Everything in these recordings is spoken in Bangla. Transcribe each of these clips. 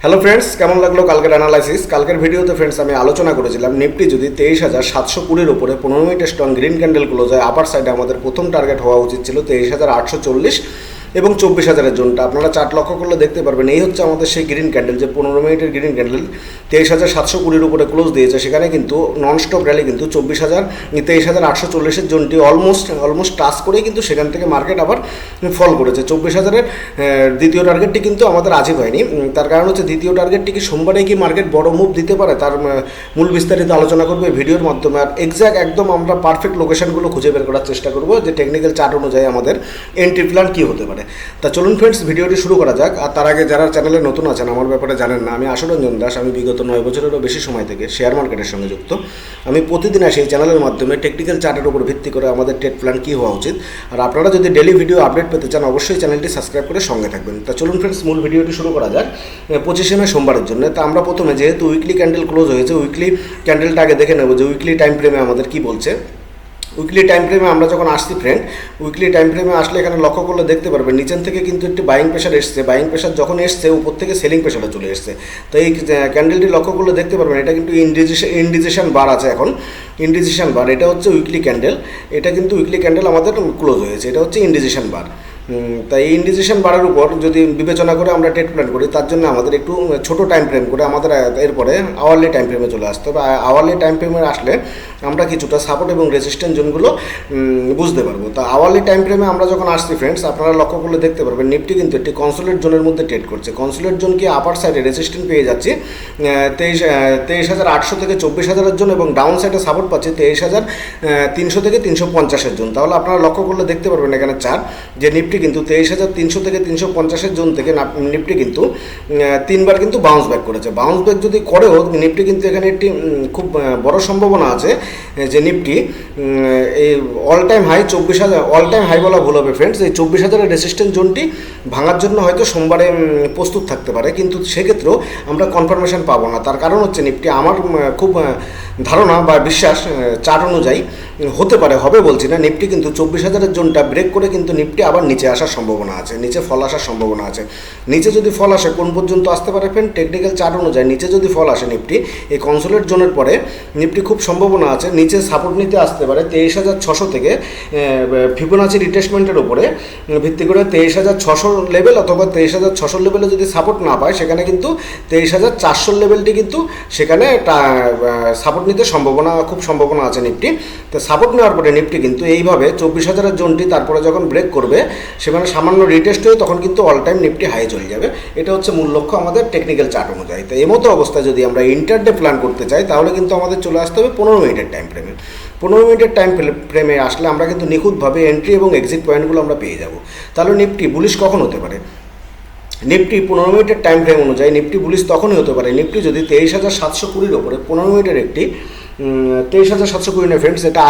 হ্যালো ফ্রেন্ডস, কেমন লাগলো কালকের অ্যানালাইসিস? কালকের ভিডিওতে ফ্রেন্ডস আমি আলোচনা করেছিলাম নিফটি যদি 23,720-এর উপরে 15 মিনিটের স্ট্রং গ্রিন ক্যান্ডেল ক্লোজ হয়, আপার সাইডে আমাদের প্রথম টার্গেট হওয়া উচিত ছিল 23,840 এবং 24,000-এর জোনটা। আপনারা চার্ট লক্ষ্য করলে দেখতে পারবেন এই হচ্ছে আমাদের সেই গ্রিন ক্যান্ডেল, যে 15 মিনিটের গ্রিন ক্যান্ডেল 23,720-এর উপরে ক্লোজ দিয়েছে। সেখানে কিন্তু নন স্টপ র্যালি কিন্তু 23,840-এর জোনটি অলমোস্ট টাচ করেই কিন্তু সেখান থেকে মার্কেট আবার ফল করেছে। 24,000-এর দ্বিতীয় টার্গেটটি কিন্তু আমাদের আজই হয়নি। তার কারণ হচ্ছে দ্বিতীয় টার্গেটটি কি সোমবারে কি মার্কেট বড় মুভ দিতে পারে, তার মূল বিস্তারিত আলোচনা করবে ভিডিওর মাধ্যমে। আর এক্স্যাক্ট একদম আমরা পারফেক্ট লোকেশনগুলো খুঁজে বের করার চেষ্টা করবো যে টেকনিক্যাল চার্ট অনুযায়ী আমাদের এন্ট্রি প্ল্যান কী হতে পারে। তা চলুন ফ্রেন্ডস, ভিডিওটি শুরু করা যাক। আর তার আগে যারা চ্যানেলে নতুন আছেন, আমার ব্যাপারে জানেন না, আমি আশুরঞ্জন দাস। আমি বিগত 9 বছরেরও বেশি সময় থেকে শেয়ার মার্কেটের সঙ্গে যুক্ত। আমি প্রতিদিন আসি এই চ্যানেলের মাধ্যমে টেকনিক্যাল চার্টের উপর ভিত্তি করে আমাদের ট্রেড প্ল্যান কী হওয়া উচিত। আর আপনারা যদি ডেলি ভিডিও আপডেট পেতে চান, অবশ্যই চ্যানেলটি সাবস্ক্রাইব করে সঙ্গে থাকবেন। তা চলুন ফ্রেন্ডস, মূল ভিডিওটি শুরু করা যাক 25 মে সোমবারের জন্য। তা আমরা প্রথমে যেহেতু উইকলি ক্যান্ডেল ক্লোজ হয়েছে, উইকলি ক্যান্ডেলটা আগে দেখে নেব যে উইকলি টাইম ফ্রেমে আমাদের কী বলছে। উইকলি টাইম ফ্রেমে আমরা যখন আসছি ফ্রেন্ড, উইকলি টাইম ফ্রেমে আসলে এখানে লক্ষ্য করলে দেখতে পারবেন নিচের থেকে কিন্তু একটি বাইং প্রেশার এসছে। বাইং প্রেশার যখন এসছে, উপর থেকে সেলিং প্রেশারে চলে এসছে। তো এই ক্যান্ডেলটি লক্ষ্য করলে দেখতে পারবেন এটা কিন্তু ইনডিসিশন বার আছে এখন। ইনডিসিশন বার, এটা হচ্ছে উইকলি ক্যান্ডেল। এটা কিন্তু উইকলি ক্যান্ডেল আমাদের ক্লোজ হয়েছে, এটা হচ্ছে ইনডিসিশন বার। তাই ইনডিসিশন বারের উপর যদি বিবেচনা করে আমরা ট্রেড প্ল্যান করি, তার জন্য আমাদের একটু ছোট টাইম ফ্রেম করে আমাদের এরপরে আওয়ারলি টাইম ফ্রেমে চলে আসতে হবে। আওয়ারলি টাইম ফ্রেমে আসলে আমরা কিছুটা সাপোর্ট এবং রেজিস্ট্যান্স জোনগুলো বুঝতে পারবো। তা আওয়ারলি টাইম ফ্রেমে আমরা যখন আসছি ফ্রেন্ডস, আপনারা লক্ষ্য করলে দেখতে পারবেন নিফটি কিন্তু একটি কনসোলেট জোনের মধ্যে ট্রেড করছে। কনসোলেট জোনকে আপার সাইডে রেজিস্ট্যান্স পেয়ে যাচ্ছে 23,800 থেকে 24,000-এর জন্য, এবং ডাউন সাইডে সাপোর্ট পাচ্ছে 23,300 থেকে 350-এর জন্য। তাহলে আপনারা লক্ষ্য করলে দেখতে পারবেন এখানে চার্ট যে নিফটি কিন্তু 23,300 থেকে 350-এর জোন থেকে নিফটি কিন্তু 3বার কিন্তু বাউন্স ব্যাক করেছে। বাউন্স ব্যাক যদি করেও নিফটি কিন্তু এখানে একটি খুব বড় সম্ভাবনা আছে যে নিফটি এই all time high 24,000, all time high বলা ভুল হবে ফ্রেন্ডস, এই 24,000-এর রেজিস্ট্যান্স জোনটি ভাঙার জন্য হয়তো সোমবারে প্রস্তুত থাকতে পারে, কিন্তু সেক্ষেত্রেও আমরা কনফার্মেশন পাবো না। তার কারণ হচ্ছে নিফটি আমার খুব ধারণা বা বিশ্বাস চার্ট অনুযায়ী হতে পারে, হবে বলছি না, নিফটি কিন্তু 24,000-এর জোনটা ব্রেক করে কিন্তু নিফটি আবার নিচে আসার সম্ভাবনা আছে, নিচে ফল আসার সম্ভাবনা আছে। নিচে যদি ফল আসে কোন পর্যন্ত আসতে পারে ফ্রেন্ড, টেকনিক্যাল চার্ট অনুযায়ী নিচে যদি ফল আসে নিফটি এই কনসোলেট জোনের পরে, নিফটি খুব সম্ভাবনা আছে নিচে সাপোর্ট নিতে আসতে পারে 23,600 থেকে ফিবোনাচি রিট্রেসমেন্টের উপরে ভিত্তি করে 23,600 লেভেল, অথবা 23,600 লেভেলে যদি সাপোর্ট না পায়, সেখানে কিন্তু 23,400 লেভেলটি কিন্তু সেখানে সাপোর্ট নিতে খুব সম্ভাবনা আছে নিফটি। তো সাপোর্ট নেওয়ার পরে নিফটি কিন্তু এইভাবে 24,000-এর জোনটি তারপরে যখন ব্রেক করবে, সেখানে সামান্য রিটেস্ট হয়ে তখন কিন্তু অল টাইম নিফটি হাই চলে যাবে। এটা হচ্ছে মূল লক্ষ্য আমাদের টেকনিক্যাল চার্ট অনুযায়ী। তো এই মতো অবস্থায় যদি আমরা ইন্টারডে প্ল্যান করতে চাই, তাহলে কিন্তু আমাদের চলে আসতে হবে 15 মিনিটের টাইম ফ্রেমে। 15 মিনিটের টাইম ফ্রেমে আসলে আমরা কিন্তু নিখুঁতভাবে এন্ট্রি এবং এক্সিট পয়েন্টগুলো আমরা পেয়ে যাব। তাহলে নিফটি বুলিশ কখন হতে পারে? নিফটি 15 মিনিটের টাইম ফ্রেম অনুযায়ী নিফটি বুলিশ তখনই হতে পারে নিফটি যদি 23,720-এর ওপরে 15 মিনিটের একটি 23,720 না ফ্রেন্ডস, এটা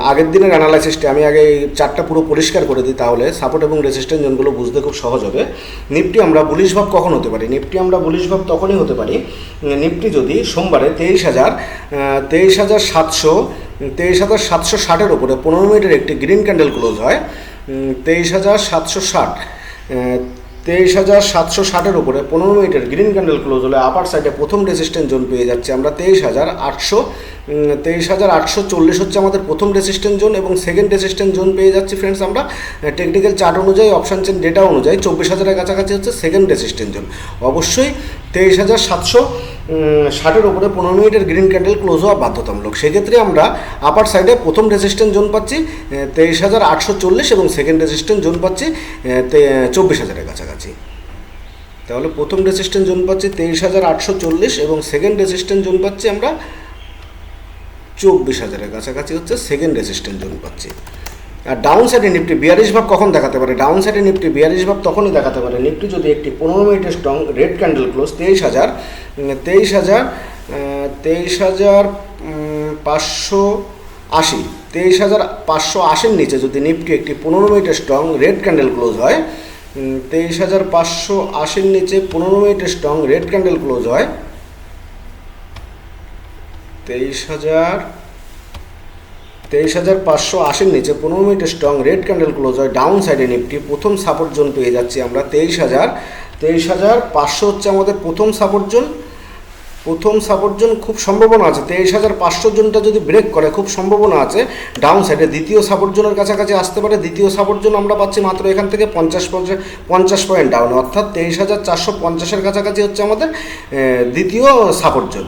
আগের দিনের অ্যানালাইসিসটা আমি আগে এই চারটা পুরো পরিষ্কার করে দিই, তাহলে সাপোর্ট এবং রেজিস্ট্যান্স জোনগুলো বুঝতে খুব সহজ হবে। নিফটি আমরা বুলিশ ভাব কখন হতে পারি? নিফটি আমরা বুলিশ ভাব তখনই হতে পারি নিফটি যদি সোমবারে 23,760-এর ওপরে 15 মিনিটের একটি গ্রিন ক্যান্ডেল ক্লোজ হয়। 23,760-এর উপরে 15 মিনিটের গ্রিন ক্যান্ডেল ক্লোজ হলে আপার সাইডে প্রথম রেজিস্ট্যান্স জোন পেয়ে যাচ্ছে আমরা 23,840 হচ্ছে আমাদের প্রথম রেজিস্ট্যান্স জোন, এবং সেকেন্ড রেজিস্ট্যান্স জোন পেয়ে যাচ্ছি ফ্রেন্ডস আমরা টেকনিক্যাল চার্ট অনুযায়ী, অপশান চেন ডেটা অনুযায়ী 24,000-এর কাছাকাছি হচ্ছে সেকেন্ড রেজিস্ট্যান্স জোন। অবশ্যই 23,760-এর উপরে 15 মিনিটের গ্রিন ক্যান্ডেল ক্লোজ হওয়া বাধ্যতামূলক। সেক্ষেত্রে আমরা আপার সাইডে প্রথম রেজিস্ট্যান্স জোন পাচ্ছি 23,840 এবং সেকেন্ড রেজিস্ট্যান্স জোন পাচ্ছি 24,000-এর কাছাকাছি। তাহলে প্রথম রেজিস্ট্যান্স জোন পাচ্ছি 23,840 এবং সেকেন্ড রেজিস্ট্যান্স জোন পাচ্ছি আমরা 24,000-এর কাছাকাছি হচ্ছে সেকেন্ড রেজিস্ট্যান্স জোন পাচ্ছি। আর ডাউন সাইডে নিফটি বিয়ারিশ ভাব কখন দেখাতে পারে? ডাউন সাইডে নিফটি বিয়ারিশ ভাব তখনই দেখাতে পারে নিফটি যদি একটি 15 মিনিটের স্ট্রং রেড ক্যান্ডেল ক্লোজ 23,580-23,580-র নিচে যদি নিফটি একটি 15 মিনিটের স্ট্রং রেড ক্যান্ডেল ক্লোজ হয়, 23,580-র নিচে 15 মিনিটের স্ট্রং রেড ক্যান্ডেল ক্লোজ হয়, 23,580-র নিচে 15 মিনিটের স্ট্রং রেড ক্যান্ডেল ক্লোজ হয়, ডাউন সাইডে নিফটি প্রথম সাপোর্ট জোন পেয়ে যাচ্ছি আমরা 23,500 হচ্ছে আমাদের প্রথম সাপোর্ট জোন। প্রথম সাপোর্ট জোন খুব সম্ভাবনা আছে, 23,500 জোনটা যদি ব্রেক করে খুব সম্ভাবনা আছে ডাউন সাইডে দ্বিতীয় সাপোর্ট জোনের কাছাকাছি আসতে পারে। দ্বিতীয় সাপোর্ট জোন আমরা পাচ্ছি মাত্র এখান থেকে 50 পয়েন্ট ডাউন, অর্থাৎ 23,450-এর কাছাকাছি হচ্ছে আমাদের দ্বিতীয় সাপোর্ট জোন।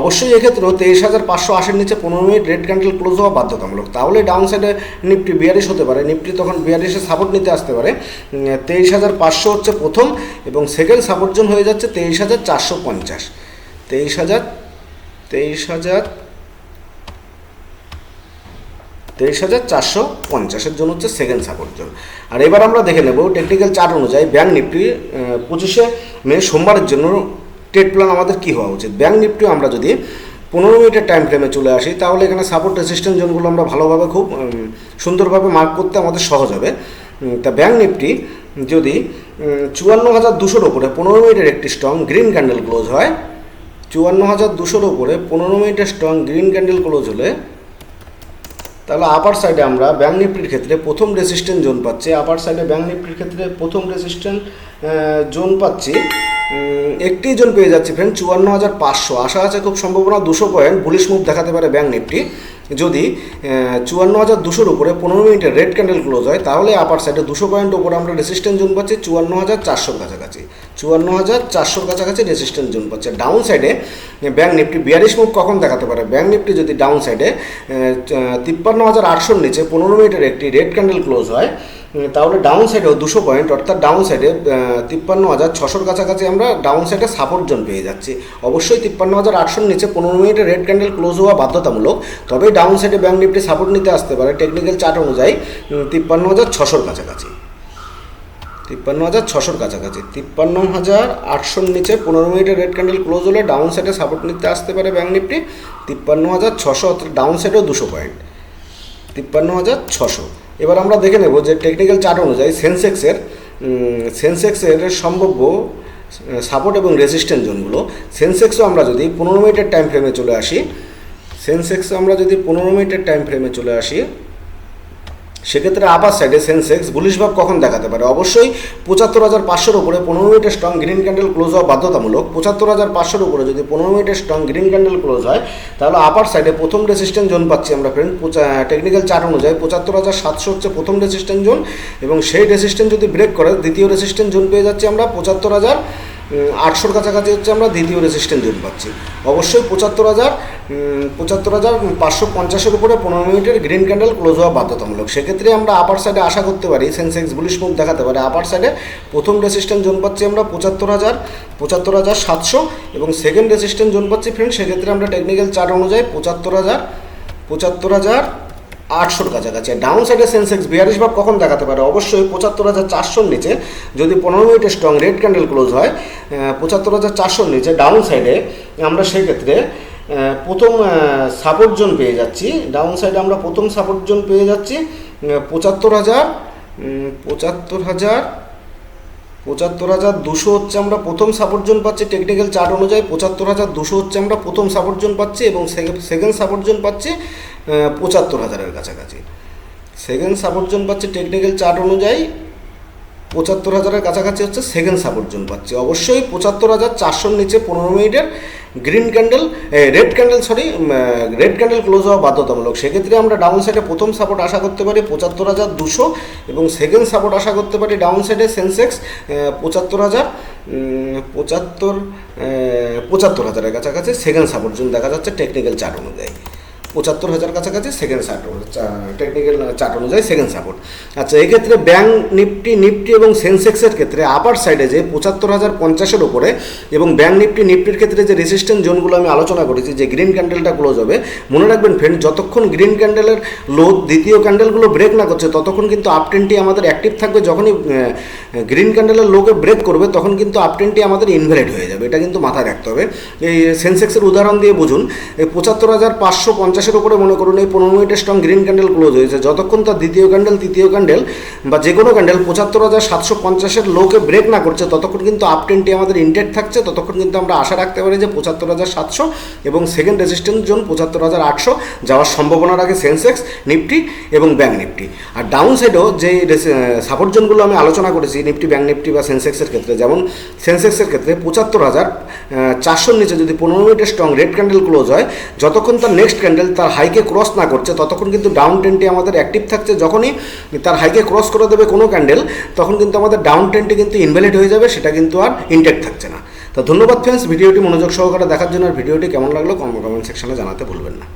অবশ্যই এক্ষেত্রেও 23,580-এর নিচে 15 মিনিট রেড ক্যান্ডেল ক্লোজ হওয়া বাধ্যতামূলক, তাহলে ডাউন সাইডে নিফটি 42 হতে পারে। নিফটি তখন 42-এ সাপোর্ট নিতে আসতে পারে। 23,500 হচ্ছে প্রথম, এবং সেকেন্ড সাপোর্ট জোন হয়ে যাচ্ছে 23,450। 23,450-এর জন্য হচ্ছে সেকেন্ড সাপোর্ট জোন। আর এবার আমরা দেখে নেব টেকনিক্যাল চার্ট অনুযায়ী ব্যাংক নিফটি 25শে মে সোমবারের জন্য ট্রেড প্ল্যান আমাদের কী হওয়া উচিত। ব্যাংক নিফটি আমরা যদি 15 মিনিটের টাইম ফ্রেমে চলে আসি, তাহলে এখানে সাপোর্ট রেজিস্ট্যান্স জোনগুলো আমরা ভালোভাবে খুব সুন্দরভাবে মার্ক করতে আমাদের সহজ হবে। তা ব্যাংক নিফটি যদি 54,200-এর ওপরে 15 মিনিটের একটি স্ট্রং গ্রিন ক্যান্ডেল ক্লোজ হয়, 54,200-এর ওপরে 15 মিনিটের স্ট্রং গ্রিন ক্যান্ডেল ক্লোজ হলে, তাহলে আপার সাইডে আমরা ব্যাংক নিফটির ক্ষেত্রে প্রথম রেজিস্ট্যান্স জোন পাচ্ছি। আপার সাইডে ব্যাংক নিফটির ক্ষেত্রে প্রথম রেজিস্ট্যান্স জোন পাচ্ছি, একটি জোন পেয়ে যাচ্ছি ফ্রেন্ড 54,500। আশা আছে খুব সম্ভাবনা 200 পয়েন্ট বুলিশ মুভ দেখাতে পারে ব্যাংক নিফটি। যদি 54,200-এর উপরে 15 মিনিটের রেড ক্যান্ডেল ক্লোজ হয়, তাহলে আপার সাইডে 200 পয়েন্ট উপরে আমরা রেজিস্ট্যান্স জোন পাচ্ছি 54,400-এর কাছাকাছি। 54,400-এর কাছাকাছি রেজিস্ট্যান্স জোন পাচ্ছে। ডাউন সাইডে ব্যাংক নিফটি 42 মুভ কখন দেখাতে পারে? ব্যাংক নিফটি যদি ডাউন সাইডে 53,800-এর নিচে 15 মিনিটের একটি রেড ক্যান্ডেল ক্লোজ হয়, তাহলে ডাউন সাইডেও 200 পয়েন্ট, অর্থাৎ ডাউন সাইডে 53,600-এর কাছাকাছি আমরা ডাউন সাইডে সাপোর্ট জোন পেয়ে যাচ্ছি। অবশ্যই 53,800-এর নিচে 15 মিনিটে রেড ক্যান্ডেল ক্লোজ হওয়া বাধ্যতামূলক, তবে ডাউন সাইডে ব্যাংক নিফটি সাপোর্ট নিতে আসতে পারে টেকনিক্যাল চার্ট অনুযায়ী 53,600-এর কাছাকাছি। 53,600-এর কাছাকাছি 53,800-এর নিচে 15 মিনিটের রেড ক্যান্ডেল ক্লোজ হলে ডাউন সাইডে সাপোর্ট নিতে আসতে পারে ব্যাংক নিফটি 53,600, অর্থাৎ ডাউন সাইডেও 200 পয়েন্ট 53,600। এবার আমরা দেখে নেব যে টেকনিক্যাল চার্ট অনুযায়ী সেন্সেক্সের সম্ভাব্য সাপোর্ট এবং রেজিস্ট্যান্স জোনগুলো। সেন্সেক্সও আমরা যদি 15 মিনিটের টাইম ফ্রেমে চলে আসি, সেক্ষেত্রে আপার সাইডে সেন্সেক্স বুলিশ ভাব কখন দেখাতে পারে? অবশ্যই 75,500-এর উপরে 15 মিনিটের স্ট্রং গ্রিন ক্যান্ডেল ক্লোজ হওয়া বাধ্যতামূলক। 75,500-এর উপরে যদি 15 মিনিটের স্ট্রং গ্রিন ক্যান্ডেল ক্লোজ হয়, তাহলে আপার সাইডে প্রথম রেজিস্ট্যান্স জোন পাচ্ছি আমরা ফ্রেন্ড টেকনিক্যাল চার্ট অনুযায়ী 75,700 হচ্ছে প্রথম রেজিস্ট্যান্স জোন, এবং সেই রেজিস্ট্যান্স যদি ব্রেক করে দ্বিতীয় রেজিস্ট্যান্স জোন পেয়ে যাচ্ছি আমরা 75,800-এর কাছাকাছি হচ্ছে আমরা দ্বিতীয় রেজিস্ট্যান্স জোন পাচ্ছি। অবশ্যই 75,550-এর উপরে 15 মিনিটের গ্রিন ক্যান্ডেল ক্লোজ হওয়া বাধ্যতামূলক। সেক্ষেত্রে আমরা আপার সাইডে আশা করতে পারি সেন্সেক্স বুলিশ মুভ দেখাতে পারে। আপার সাইডে প্রথম রেজিস্ট্যান্স জোন পাচ্ছি আমরা 75,700, এবং সেকেন্ড রেজিস্ট্যান্স জোন পাচ্ছি ফ্রেন্ড সেক্ষেত্রে আমরা টেকনিক্যাল চার্ট অনুযায়ী 75,800-এর কাছাকাছি। ডাউন সাইডে সেন্সেক্স 42 ভাব কখন দেখাতে পারে? অবশ্যই 75,400-এর নিচে যদি 15 মিনিটের স্ট্রং রেড ক্যান্ডেল ক্লোজ হয়, 75,400-এর নিচে ডাউন সাইডে আমরা সেক্ষেত্রে প্রথম সাপোর্ট জোন পেয়ে যাচ্ছি। ডাউন সাইডে আমরা প্রথম সাপোর্ট জোন পেয়ে যাচ্ছি 75,200 হচ্ছে আমরা প্রথম সাপোর্ট জোন পাচ্ছি টেকনিক্যাল চার্ট অনুযায়ী। 75,200 হচ্ছে আমরা প্রথম সাপোর্ট জোন পাচ্ছি, এবং সেকেন্ড সাপোর্ট জোন পাচ্ছি 75,000-এর কাছাকাছি। সেকেন্ড সাপোর্ট জোন পাচ্ছি টেকনিক্যাল চার্ট অনুযায়ী 75,000-এর কাছাকাছি হচ্ছে সেকেন্ড সাপোর্ট জোন পাচ্ছি। অবশ্যই 75,400-এর নিচে 15 মিনিটের রেড ক্যান্ডেল ক্লোজ হওয়া বাধ্যতামূলক। সেক্ষেত্রে আমরা ডাউন সাইডে প্রথম সাপোর্ট আশা করতে পারি 75,200, এবং সেকেন্ড সাপোর্ট আশা করতে পারি ডাউন সাইডে সেন্সেক্স 75,000-এর কাছাকাছি সেকেন্ড সাপোর্ট জোন দেখা যাচ্ছে টেকনিক্যাল চার্ট অনুযায়ী। 75,000 কাছাকাছি সেকেন্ড টেকনিক্যাল চার্ট অনুযায়ী সেকেন্ড সাপোর্ট। আচ্ছা, এক্ষেত্রে ব্যাংক নিফটি এবং সেন্সেক্সের ক্ষেত্রে আপার সাইডে যে 75,050-এর উপরে, এবং ব্যাংক নিফটির ক্ষেত্রে যে রেজিস্ট্যান্স জোনগুলো আমি আলোচনা করেছি যে গ্রিন ক্যান্ডেলটা ক্লোজ হবে, মনে রাখবেন ফ্রেন্ড যতক্ষণ গ্রিন ক্যান্ডেলের লো দ্বিতীয় ক্যান্ডেলগুলো ব্রেক না করছে ততক্ষণ কিন্তু আপট্রেন্ডটি আমাদের অ্যাক্টিভ থাকবে। যখনই গ্রিন ক্যান্ডেলের লোকে ব্রেক করবে তখন কিন্তু আপট্রেন্ডটি আমাদের ইনভ্যালিড হয়ে যাবে, এটা কিন্তু মাথায় রাখতে হবে। এই সেন্সেক্সের উদাহরণ দিয়ে বুঝুন, এই 75,550 50-এর উপরে মনে করুন এই 15 মিনিটের স্ট্রং গ্রিন ক্যান্ডেল ক্লোজ হয়েছে, যতক্ষণ তার দ্বিতীয় ক্যান্ডেল তৃতীয় ক্যান্ডেল বা যে কোনো ক্যান্ডেল 75,750-এর লোকে ব্রেক না করছে ততক্ষণ কিন্তু আপ ট্রেন্ডটি আমাদের ইনটেক্ট থাকছে। ততক্ষণ কিন্তু আমরা আশা রাখতে পারি যে 75,700 এবং সেকেন্ড রেজিস্ট্যান্স জোন 75,800 যাওয়ার সম্ভাবনা রাখে সেন্সেক্স, নিফটি এবং ব্যাঙ্ক নিফটি। আর ডাউন সাইডেও যে সাপোর্ট জোনগুলো আমি আলোচনা করেছি নিফটি, ব্যাঙ্ক নিফটি বা সেন্সেক্সের ক্ষেত্রে, যেমন সেন্সেক্সের ক্ষেত্রে 75,400-র নিচে যদি 15 মিনিটের স্ট্রং রেড ক্যান্ডেল ক্লোজ হয়, যতক্ষণ তার নেক্সট ক্যান্ডেল তার হাইকে ক্রস না করছে ততক্ষণ কিন্তু ডাউন ট্রেন্ডটি আমাদের অ্যাক্টিভ থাকছে। যখনই তার হাইকে ক্রস করে দেবে কোনো ক্যান্ডেল তখন কিন্তু আমাদের ডাউন ট্রেন্ডটি কিন্তু ইনভ্যালিড হয়ে যাবে, সেটা কিন্তু আর ইনটেক্ট থাকছে না। তো ধন্যবাদ ফ্রেন্ডস, ভিডিওটি মনোযোগ সহকারে দেখার জন্য। আর ভিডিওটি কেমন লাগলো কমেন্ট সেকশনে জানাতে ভুলবেন না।